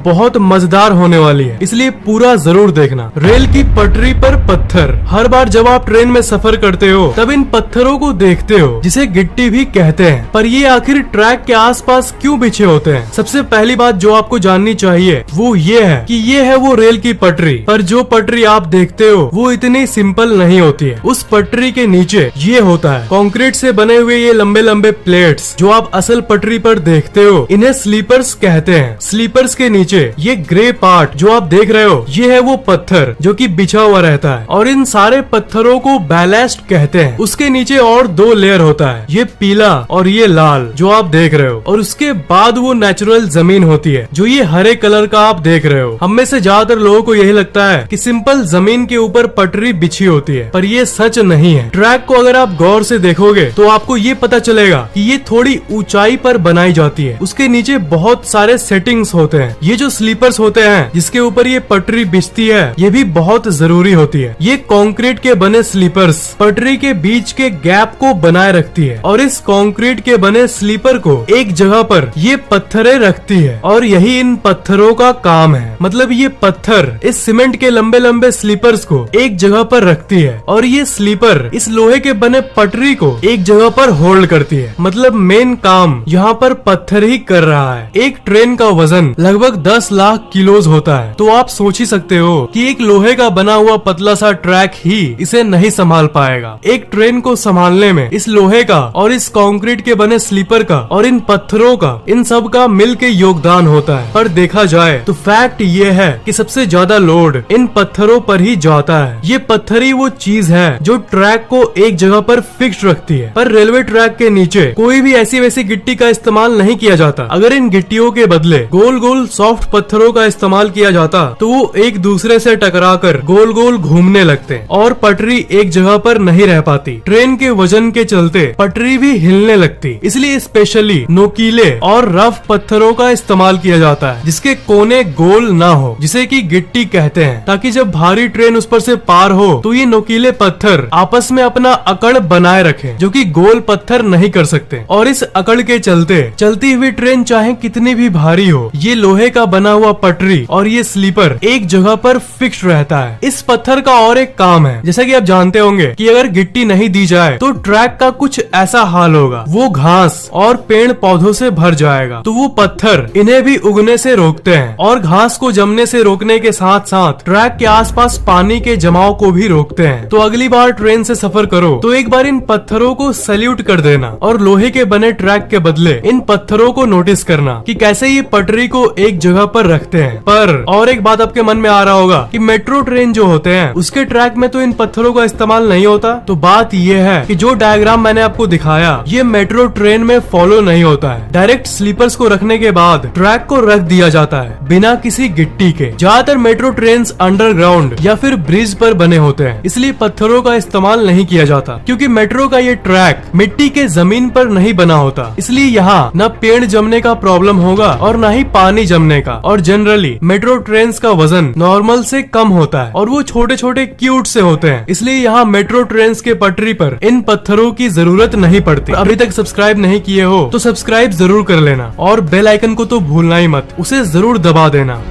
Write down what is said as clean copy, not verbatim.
बहुत मजेदार होने वाली है, इसलिए पूरा जरूर देखना। रेल की पटरी पर पत्थर। हर बार जब आप ट्रेन में सफर करते हो तब इन पत्थरों को देखते हो जिसे गिट्टी भी कहते हैं, पर ये आखिर ट्रैक के आसपास क्यों बिछे होते हैं? सबसे पहली बात जो आपको जाननी चाहिए वो ये है कि ये है वो रेल की पटरी, पर जो पटरी आप देखते हो वो इतनी सिंपल नहीं होती है। उस पटरी के नीचे ये होता है कंक्रीट से बने हुए ये लंबे लंबे प्लेट्स जो आप असल पटरी पर देखते हो, इन्हें स्लीपर्स कहते हैं। स्लीपर्स के नीचे ये ग्रे पार्ट जो आप देख रहे हो ये है वो पत्थर जो कि बिछा हुआ रहता है, और इन सारे पत्थरों को बैलेस्ट कहते हैं। उसके नीचे और दो लेयर होता है, ये पीला और ये लाल जो आप देख रहे हो, और उसके बाद वो नेचुरल जमीन होती है जो ये हरे कलर का आप देख रहे हो। हम में से ज्यादातर लोगों को यही लगता है कि सिंपल जमीन के ऊपर पटरी बिछी होती है, पर ये सच नहीं है। ट्रैक को अगर आप गौर से देखोगे तो आपको ये पता चलेगा कि ये थोड़ी ऊंचाई पर बनाई जाती है। उसके नीचे बहुत सारे सेटिंग्स होते हैं। ये जो स्लीपर्स होते हैं जिसके ऊपर ये पटरी बिछती है ये भी बहुत जरूरी होती है। ये कंक्रीट के बने स्लीपर्स पटरी के बीच के गैप को बनाए रखती है, और इस कंक्रीट के बने स्लीपर को एक जगह पर ये पत्थरें रखती है, और यही इन पत्थरों का काम है। मतलब ये पत्थर इस सीमेंट के लंबे लंबे स्लीपर्स को एक जगह पर रखती है, और ये स्लीपर इस लोहे के बने पटरी को एक जगह पर होल्ड करती है। मतलब मेन काम यहाँ पर पत्थर ही कर रहा है। एक ट्रेन का वजन लगभग 10 लाख किलोज होता है, तो आप सोच ही सकते हो कि एक लोहे का बना हुआ पतला सा ट्रैक ही इसे नहीं संभाल पाएगा। एक ट्रेन को संभालने में इस लोहे का और इस कंक्रीट के बने स्लीपर का और इन पत्थरों का, इन सब का मिल के योगदान होता है। पर देखा जाए तो फैक्ट ये है कि सबसे ज्यादा लोड इन पत्थरों पर ही जाता है। ये पत्थर ही वो चीज है जो ट्रैक को एक जगह पर फिक्स रखती है। पर रेलवे ट्रैक के नीचे कोई भी ऐसी वैसी गिट्टी का इस्तेमाल नहीं किया जाता। अगर इन गिट्टियों के बदले गोल गोल सॉफ्ट पत्थरों का इस्तेमाल किया जाता तो वो एक दूसरे से टकराकर गोल गोल घूमने लगते और पटरी एक जगह पर नहीं रह पाती। ट्रेन के वजन के चलते पटरी भी हिलने लगती। इसलिए स्पेशली नोकीले और रफ पत्थरों का इस्तेमाल किया जाता है जिसके कोने गोल ना हो, जिसे कि गिट्टी कहते हैं, ताकि जब भारी ट्रेन उस पर से पार हो तो ये नोकीले पत्थर आपस में अपना अकड़ बनाए रखे जो कि गोल पत्थर नहीं कर सकते। और इस अकड़ के चलते चलती हुई ट्रेन चाहे कितनी भी भारी हो, ये लोहे का बना हुआ पटरी और ये स्लीपर एक जगह पर फिक्स रहता है। इस पत्थर का और एक काम है, जैसा कि आप जानते होंगे कि अगर गिट्टी नहीं दी जाए तो ट्रैक का कुछ ऐसा हाल होगा, वो घास और पेड़ पौधों से भर जाएगा। तो वो पत्थर इन्हें भी उगने से रोकते हैं और घास को जमने से रोकने के साथ साथ ट्रैक के आसपास पानी के जमाव को भी रोकते हैं। तो अगली बार ट्रेन से सफर करो तो एक बार इन पत्थरों को सैल्यूट कर देना और लोहे के बने ट्रैक के बदले इन पत्थरों को नोटिस करना कि कैसे ये पटरी को एक जगह पर रखते हैं। पर और एक बात आपके मन में आ रहा होगा कि मेट्रो ट्रेन जो होते हैं उसके ट्रैक में तो इन पत्थरों का इस्तेमाल नहीं होता। तो बात ये है कि जो डायग्राम मैंने आपको दिखाया ये मेट्रो ट्रेन में फॉलो नहीं होता है। डायरेक्ट स्लीपर्स को रखने के बाद ट्रैक को रख दिया जाता है बिना किसी गिट्टी के। ज्यादातर मेट्रो ट्रेन अंडरग्राउंड या फिर ब्रिज पर बने होते हैं, इसलिए पत्थरों का इस्तेमाल नहीं किया जाता, क्योंकि मेट्रो का ये ट्रैक मिट्टी के जमीन पर नहीं बना होता। इसलिए यहाँ न पेड़ जमने का प्रॉब्लम होगा और न ही पानी जमने का। और जनरली मेट्रो ट्रेन का वजन नॉर्मल से कम होता है और वो छोटे छोटे क्यूट से होते हैं, इसलिए यहाँ मेट्रो ट्रेन के पटरी पर इन पत्थरों की जरूरत नहीं पड़ती। अभी तक सब्सक्राइब नहीं किए हो तो सब्सक्राइब जरूर कर लेना और बेल आइकन को तो भूलना ही मत, उसे जरूर दबा देना।